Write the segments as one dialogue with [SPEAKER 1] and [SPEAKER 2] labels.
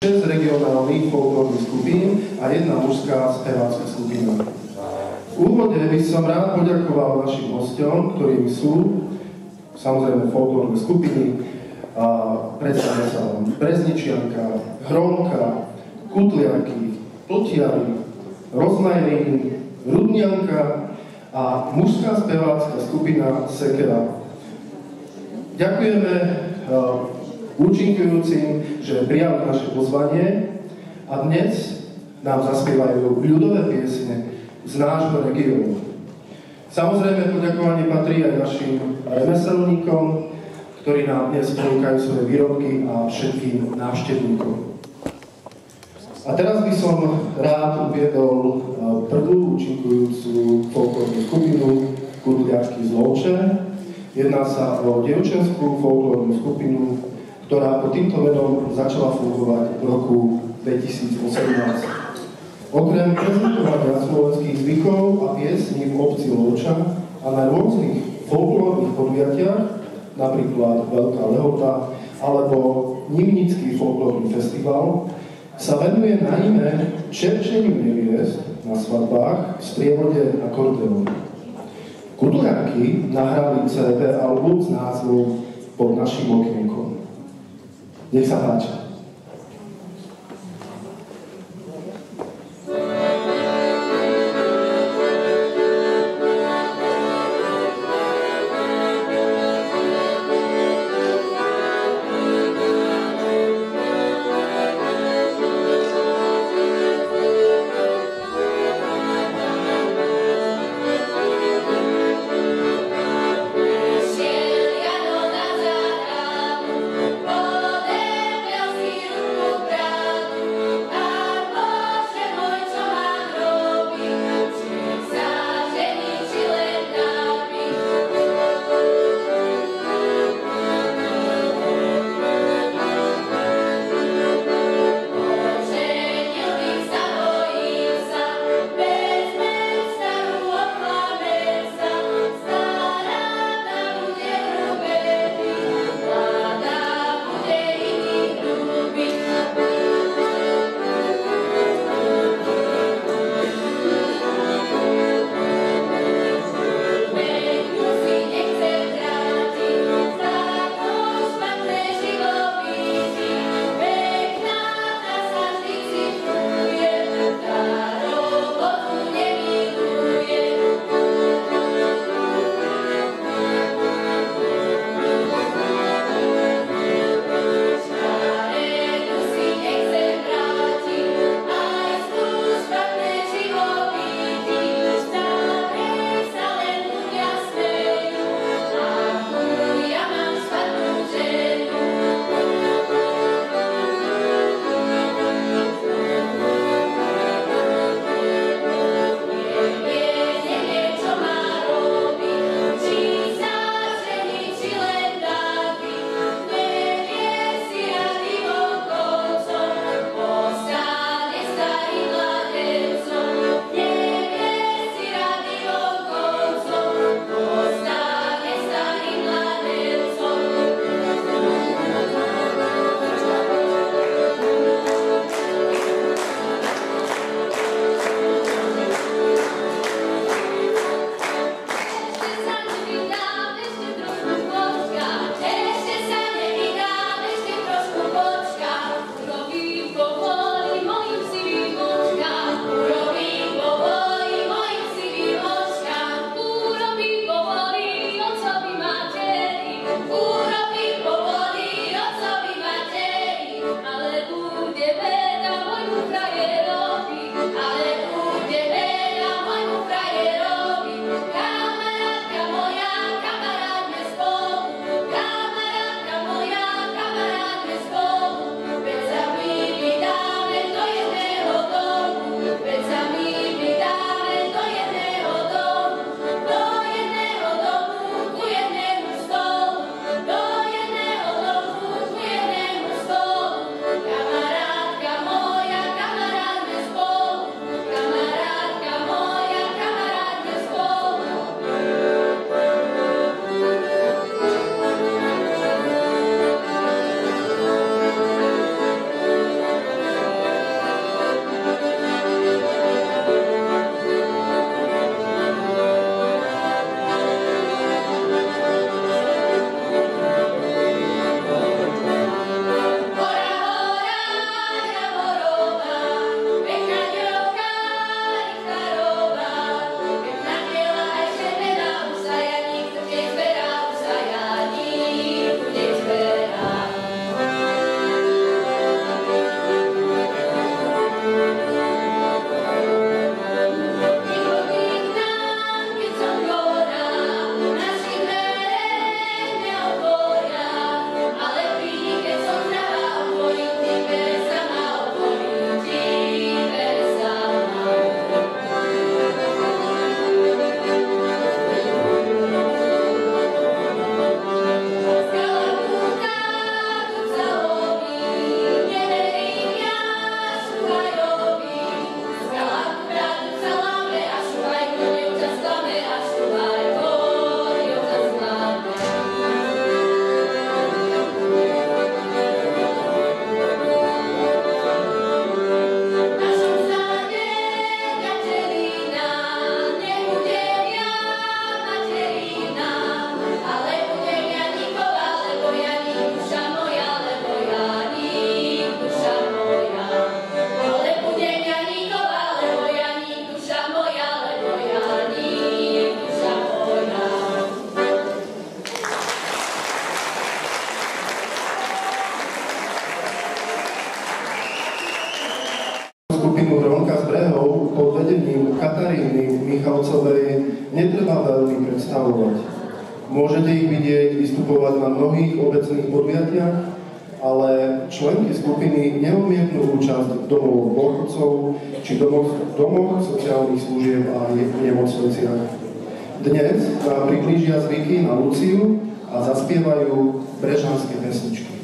[SPEAKER 1] 6 regionálnych folklórnych skupín a 1 mužská spevácka skupina. V úvode by som rád poďakoval našim hosťom, ktorými sú samozrejme folklórne skupiny, predstavia sa Brezničianka, Hronka, Kutliaky, Pltiary, Rozmajlín, Rudnianka a mužská spevácka skupina Sekera. Ďakujeme účinkujúcim, že prijali naše pozvanie a dnes nám zaspievajú ľudové piesne z nášho regiónu. Samozrejme, poďakovanie patrí aj našim remeselníkom, ktorí nám dnes ponúkajú svoje výrobky a všetkým návštevníkom. A teraz by som rád uviedol prvú účinkujúcu folklórnu skupinu Kutliačky z Lovče. Jedná sa o dievčenskú folklórnu skupinu, ktorá pod týmto menom začala fungovať v roku 2018. Okrem prezentovania slovenských zvykov a piesní v obci Lovča a na rôznych folklórnych podujatiach, napríklad Veľká Lehota alebo Nimnický folklórny festival, sa venuje najmä čerčeniu neviest na svadbách v sprievode akordeónu. Kutliaky nahrali CD album s názvom Pod naším okienkom. Nech sa páči.
[SPEAKER 2] Pode
[SPEAKER 1] Rodinu Ronka z Brehov pod vedením Kataríny Michalcovej netreba veľmi predstavovať. Môžete ich vidieť vystupovať na mnohých obecných podujatiach, ale členky skupiny neodmietnú účasť v domovoch dôchodcov či domoch sociálnych služieb a nemocniciach. Dnes nám priblížia zvyky na Luciu a zaspievajú brežanské pesničky.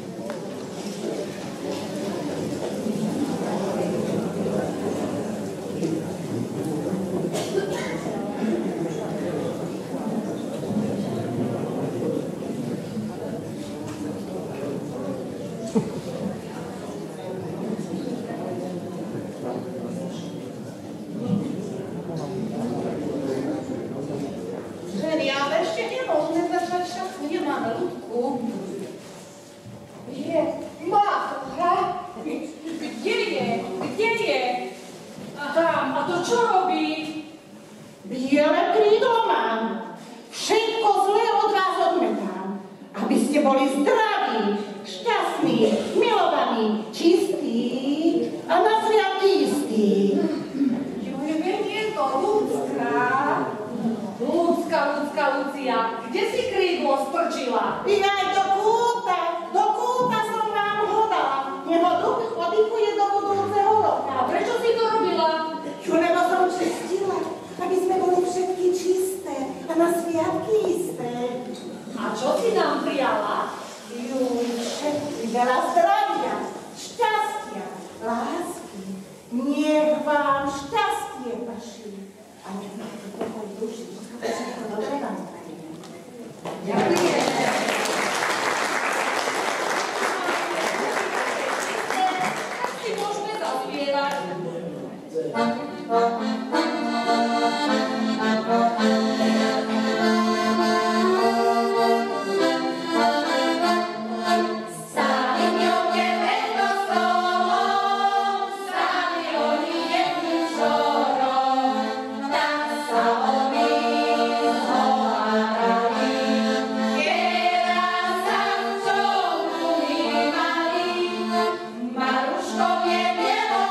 [SPEAKER 2] Maruszkowie, bielą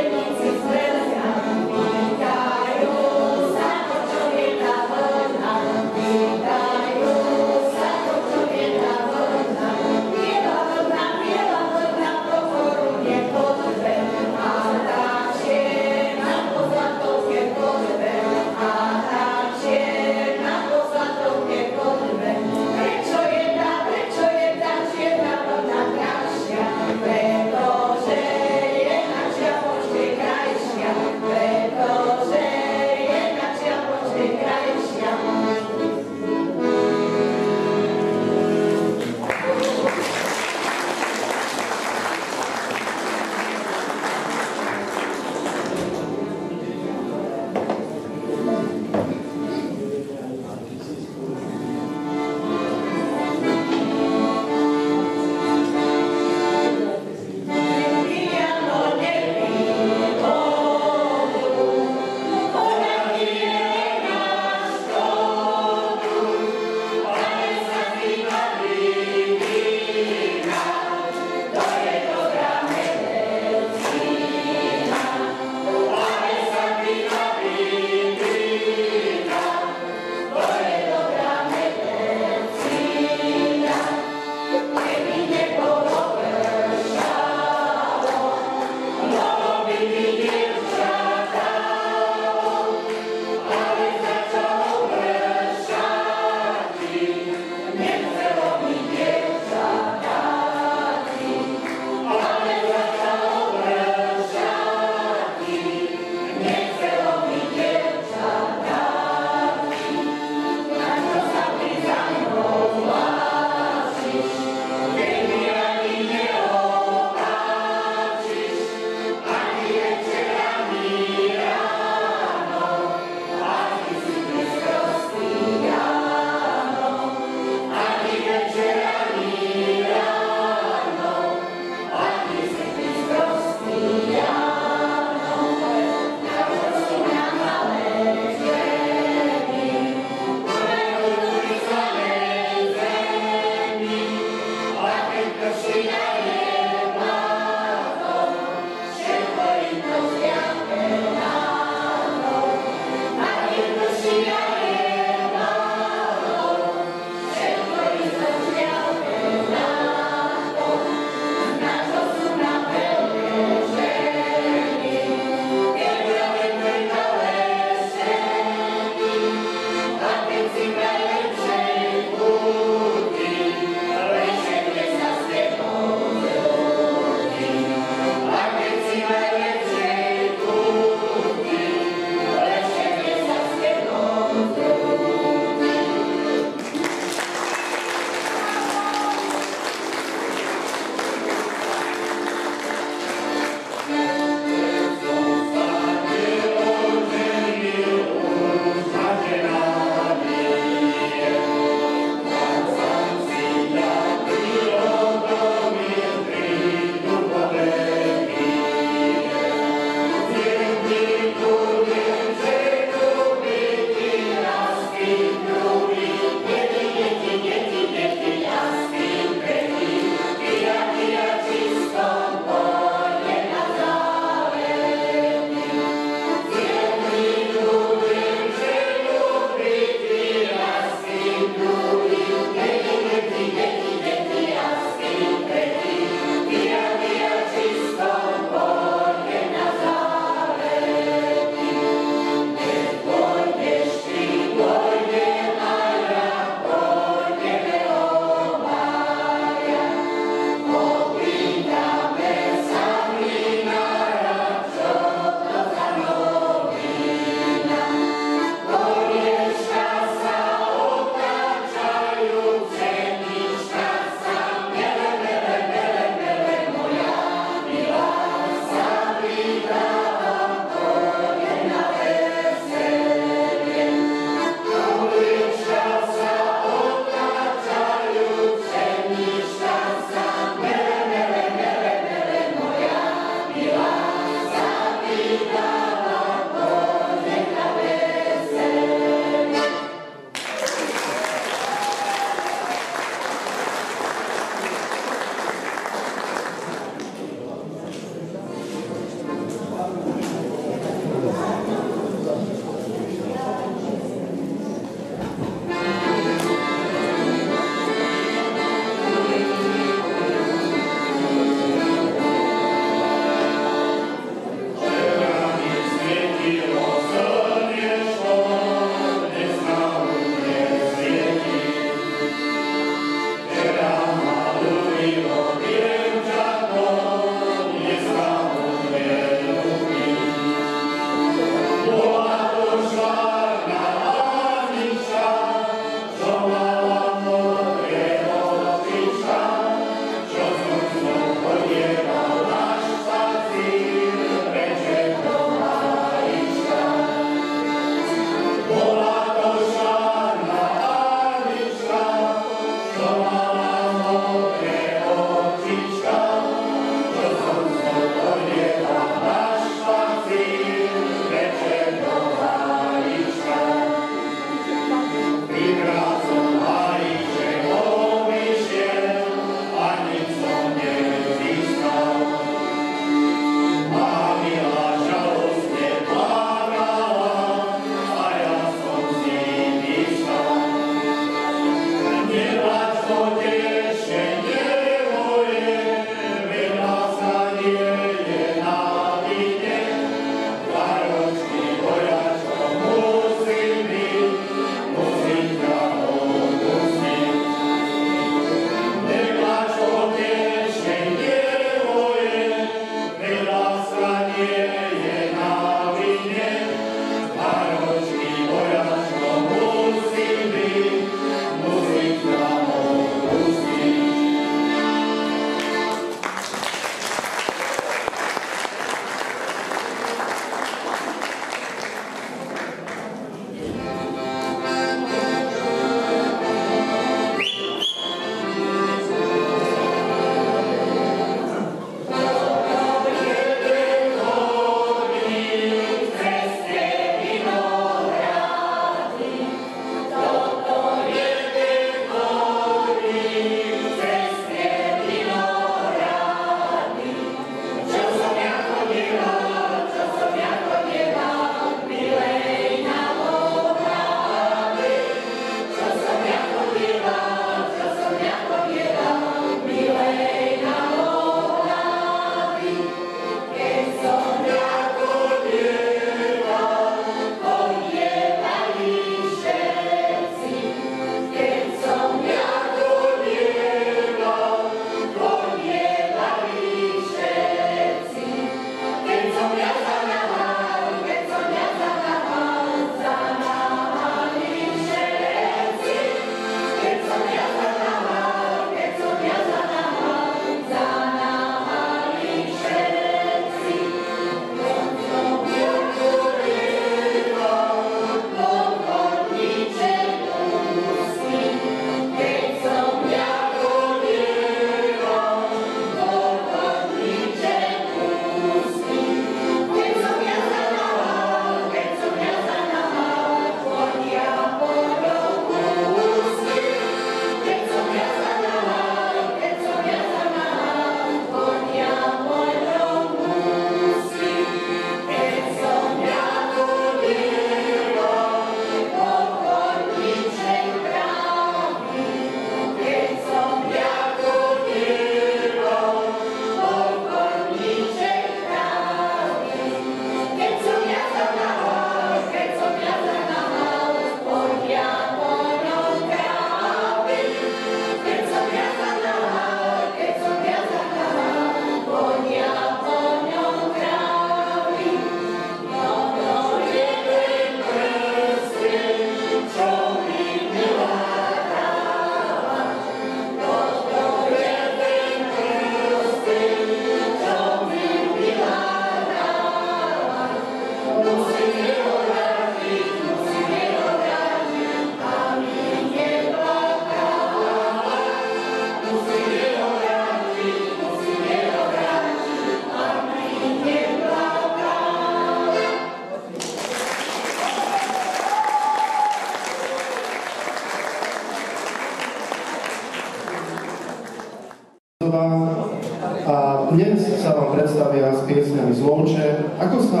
[SPEAKER 1] postavia s piesňami Zlomče, ako sa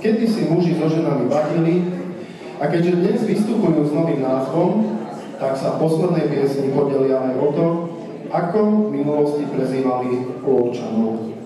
[SPEAKER 1] kedysi muži so ženami vadili, a keďže dnes vystupujú s novým názvom, tak sa v poslednej piesni podelia aj o to, ako v minulosti prezývali Lovčanov.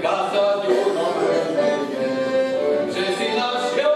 [SPEAKER 2] Casa de un hombre, se sin nació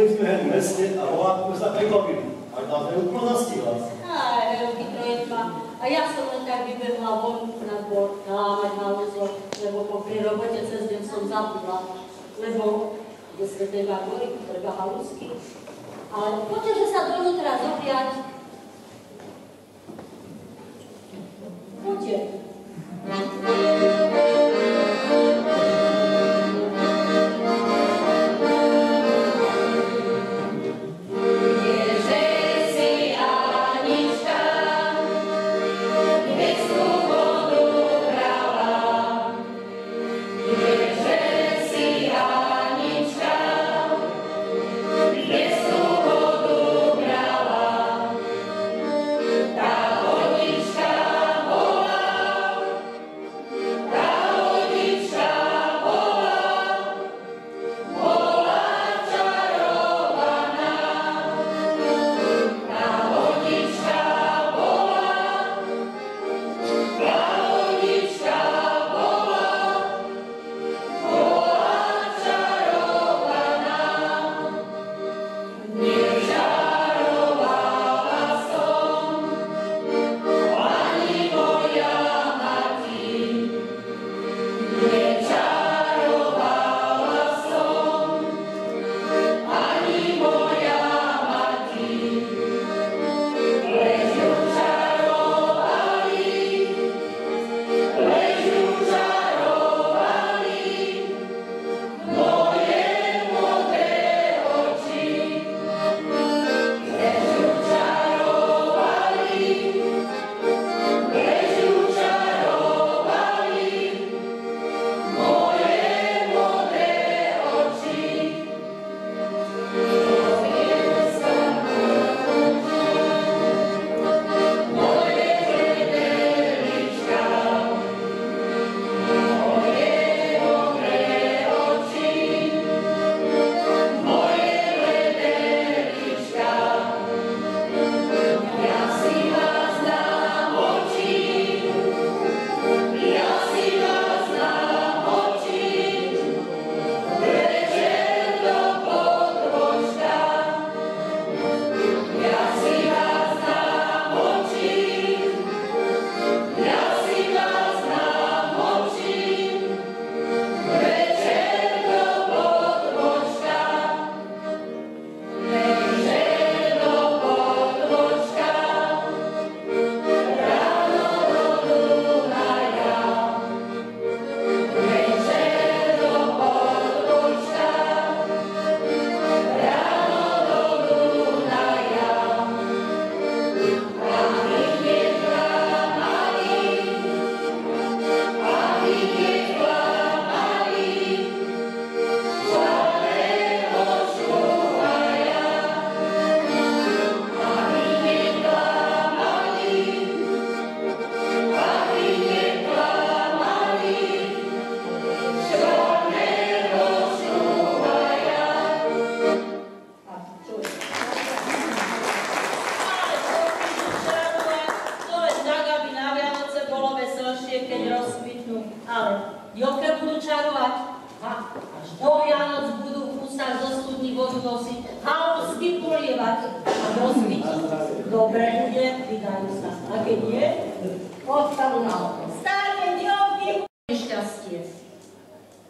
[SPEAKER 2] Boli sme hneď v meste a voláku sa prekvapili. Až nás neúplno zastihla.
[SPEAKER 3] Roky trojitba. A ja som len tak vybehla von na dvor, lámať halúzo, lebo popri robote cez deň som zabudla. Lebo do Svetej Barbory treba halúzky. Ale poďte, že sa dovnútra zopiať. Poďte.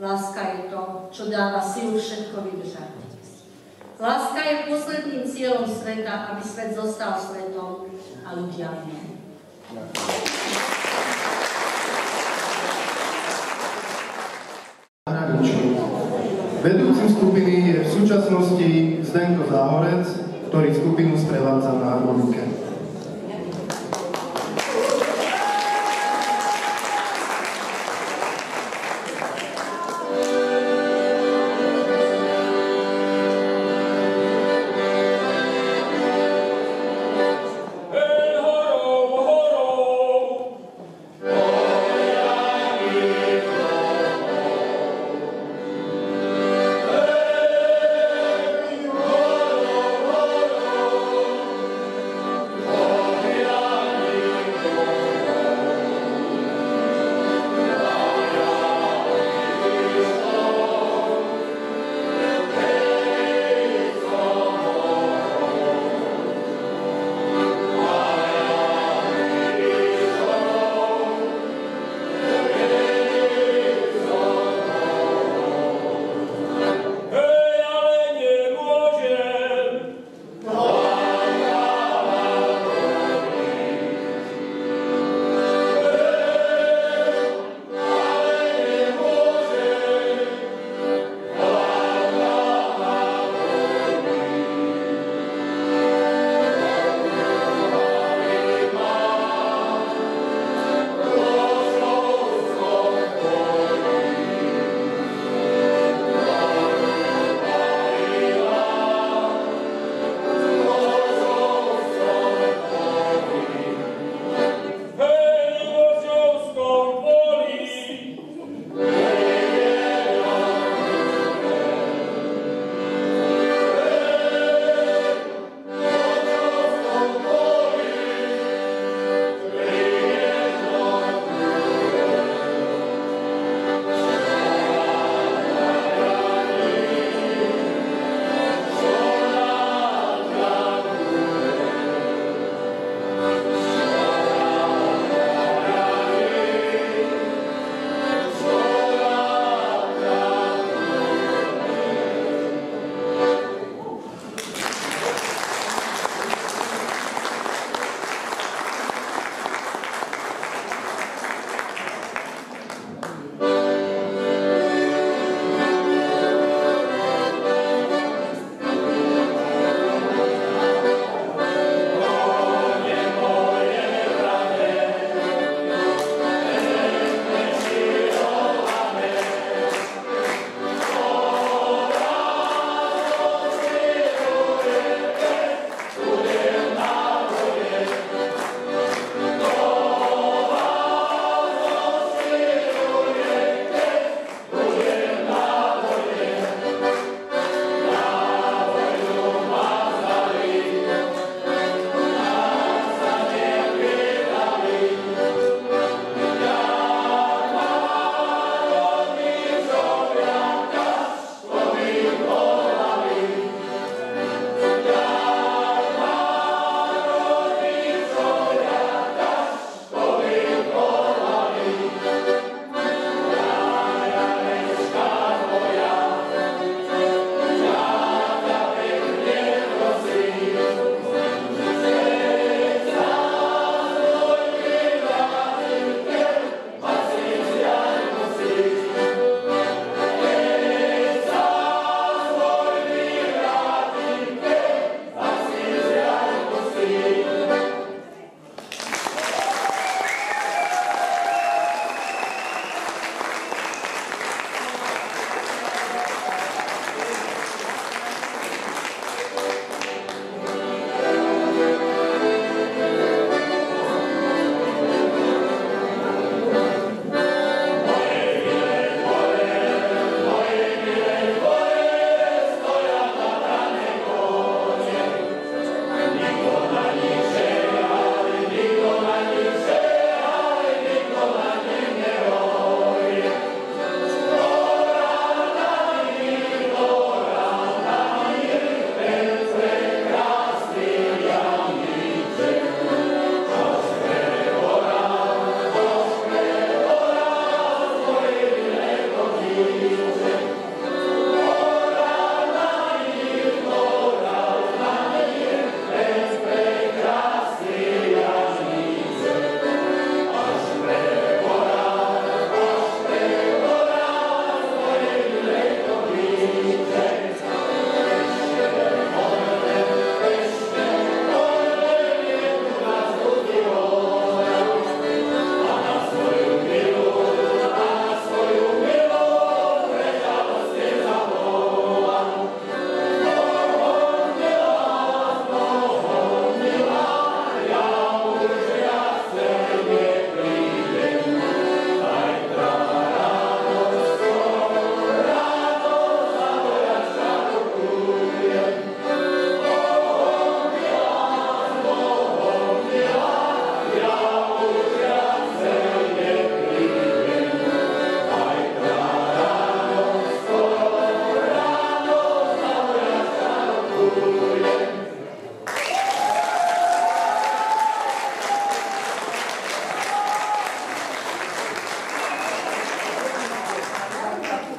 [SPEAKER 4] Láska je to, čo dáva silu všetko vydržať. Láska je posledným cieľom sveta, aby svet zostal svetom a ľudia nie.
[SPEAKER 1] Vedúcim skupiny je v súčasnosti Zdenko Záhorec, ktorý skupinu sprevádza na harmonike.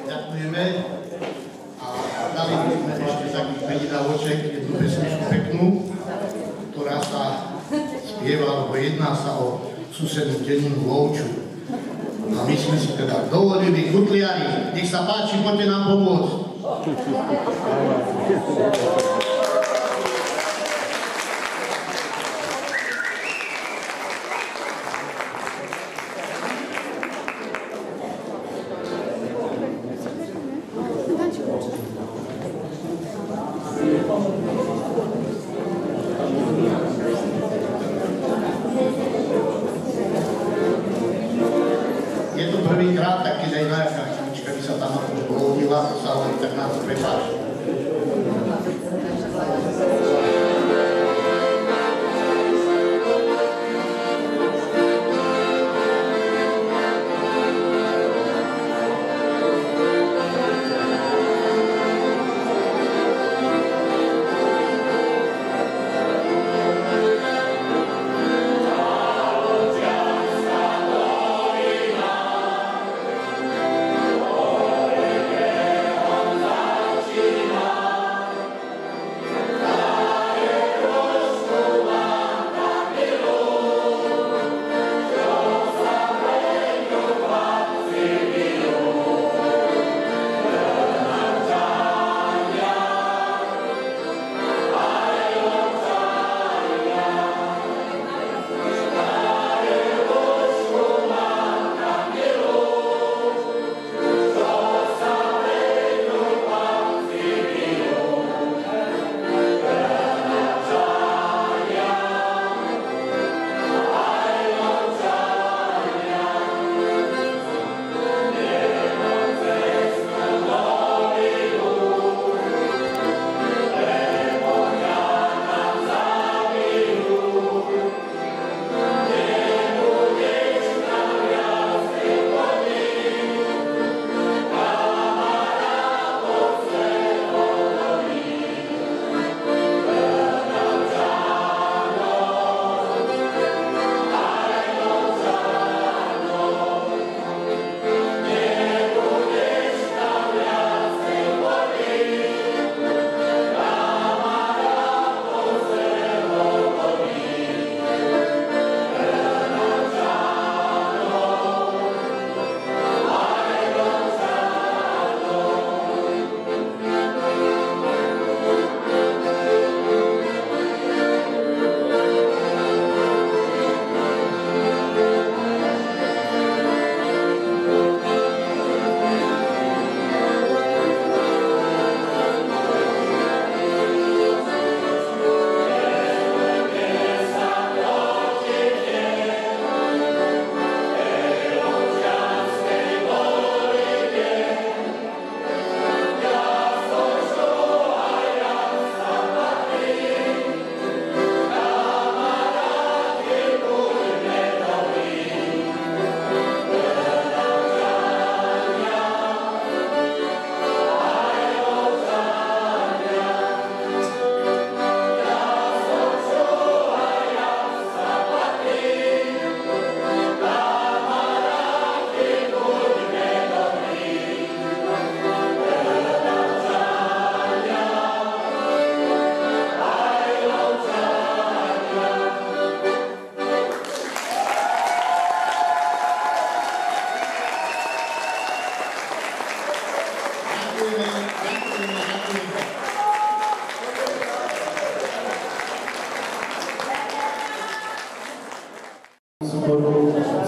[SPEAKER 5] Ďakujeme a dali by sme ešte takých prídavoček, jednu pesničku peknú, ktorá sa spieva, alebo jedná sa o susednú dennú Lovču. A my sme si teda dovolili, kutliari, nech sa páči, poďte nám pomôcť. Je to prvýkrát, tak keď aj nejaká chvíľička by sa tam už pohodila, to sa hovorí, tak nás prepáč.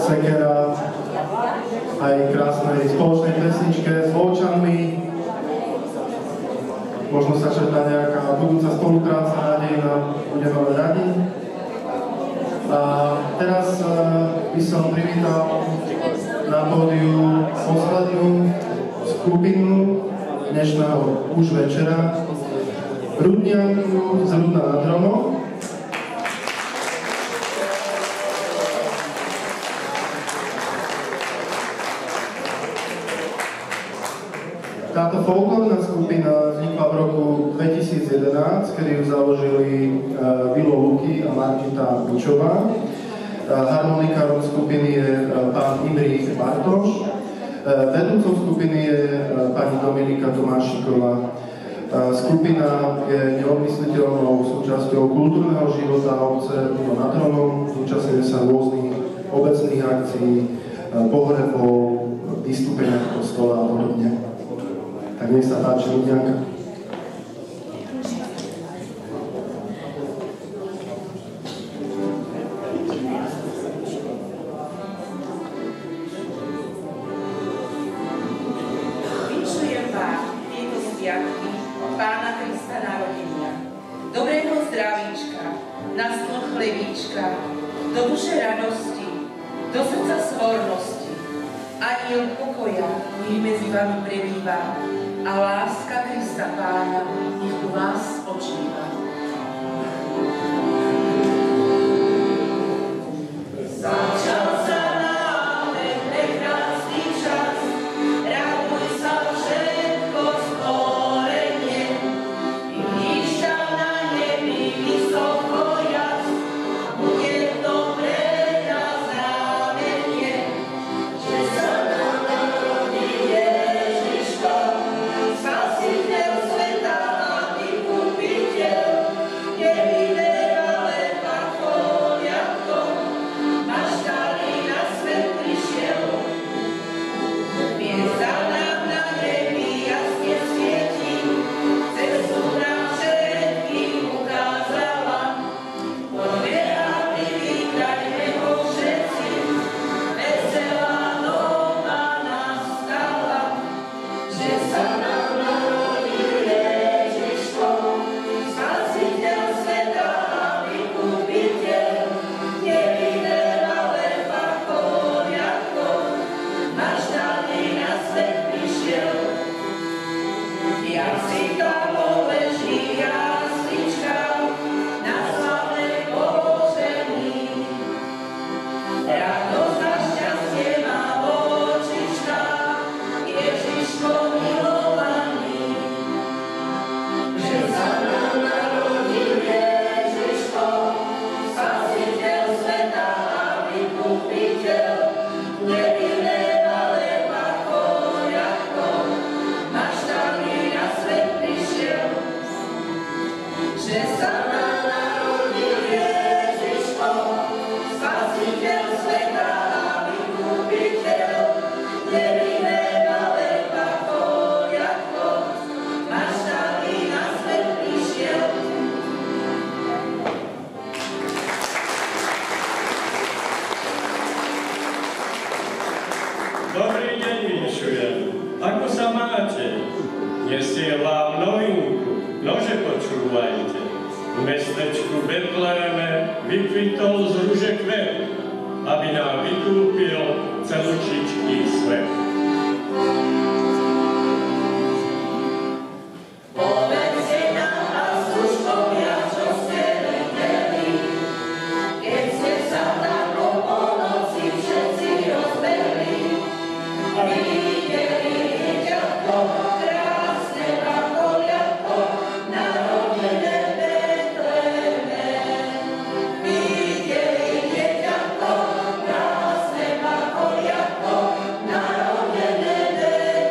[SPEAKER 1] Sekera, aj krásnej spoločnej pesničke s Volčanmi. Možno sa četá nejaká budúca spolupráca, nádejná, budeme veľmi radi. A teraz by som privítal na pódiu poslednú skupinu dnešného už večera, Rudnianku z Rudna nad Hronom. Táto folklórna skupina vznikla v roku 2011, kedy ju založili Vilo Luky a Margita Bučová. Harmonikárom skupiny je pán Imrich Bartoš. Vedúcou skupiny je pani Dominika Tomášiková. Skupina je neodmysliteľnou súčasťou kultúrneho života obce nad Hronom, zúčastňuje sa rôznych obecných akcií, pohrebov, vystúpenia v kostole a podobne. Tak nech sa páči, Ľudňanka.
[SPEAKER 6] Pána Krista narodenia, dobrého zdravíčka, na stôl chlebíčka, do duše radosti, do srdca svornosti. Aniel pokoja nech medzi vami prebýva a láska Krista Pána nech u vás spočíva. Začal sa nám ten prekrásny čas, raduj sa všetko stvorenie, i výšťa na nebi vysoko jas, bude to pre nás znamenie, že sa nám narodí Ježiško, Spasiteľ sveta a vykupiteľ, nevyberale pacholiatko, maštali na svet prišiel. Hviezda nám na nebi jasne svieti, cestu nám všetkým ukázala. Poďme a privítajme ho všetci, veselá doba nastala, že sa nám narodil Ježiško, Spasiteľ sveta a vykupiteľ, nevyberale pacholiatko, maštali na svet prišiel. Jak si tam leží jaslička na slavnej požení, radosť a šťastie má v očičkách Ježiško milovaný. Že sa nám narodil Ježiško, Spasiteľ sveta a vykupiteľ, nevyberale pacholiatko, maštali na svet prišiel. Že sa nám narodil Ježiško, Spasiteľ sveta a vykupiteľ, nevyberale pacholiatko, maštali na svet prišiel.
[SPEAKER 7] Dobrý deň, vinšujem. Ako sa máte? Nesiem vám novinku, nože počúvajte. V mestečku Betleheme vykvitol z ruže kvet, aby nám vykúpil celúčičký svet.
[SPEAKER 6] Povedzte nám a služkovia, čo ste videli, keď ste sa tam po polnoci všetci rozbehli. Videli dieťatko, krásne pacholiatko, narodené v Betleheme. Videli dieťatko, krásne pacholiatko, narodené v Betleheme.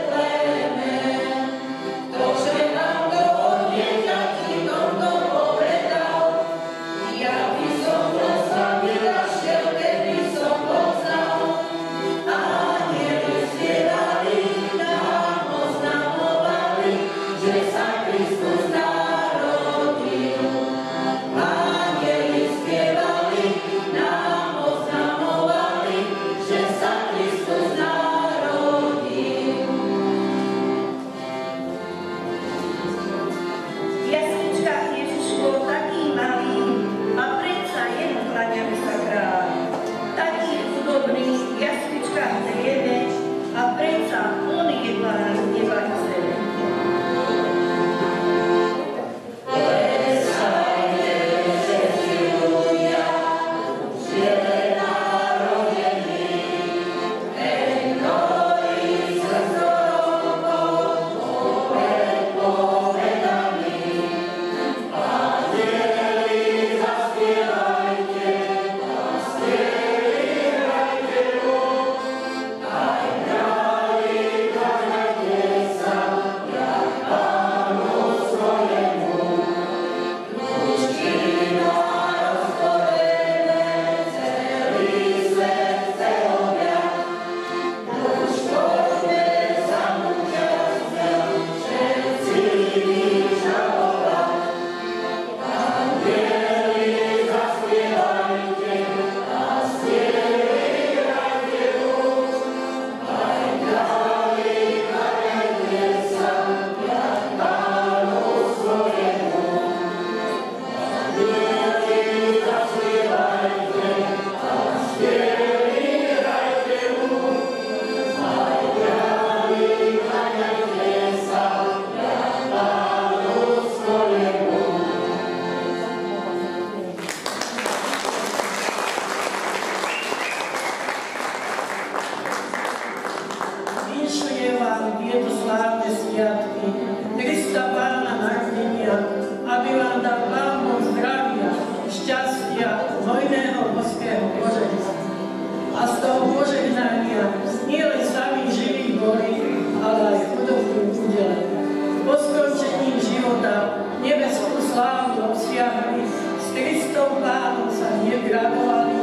[SPEAKER 8] dosiahli, s Kristom Pánom sa nedradovali,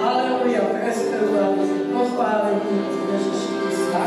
[SPEAKER 8] aleluja, prespevovali, pochválení Ježiši Krista.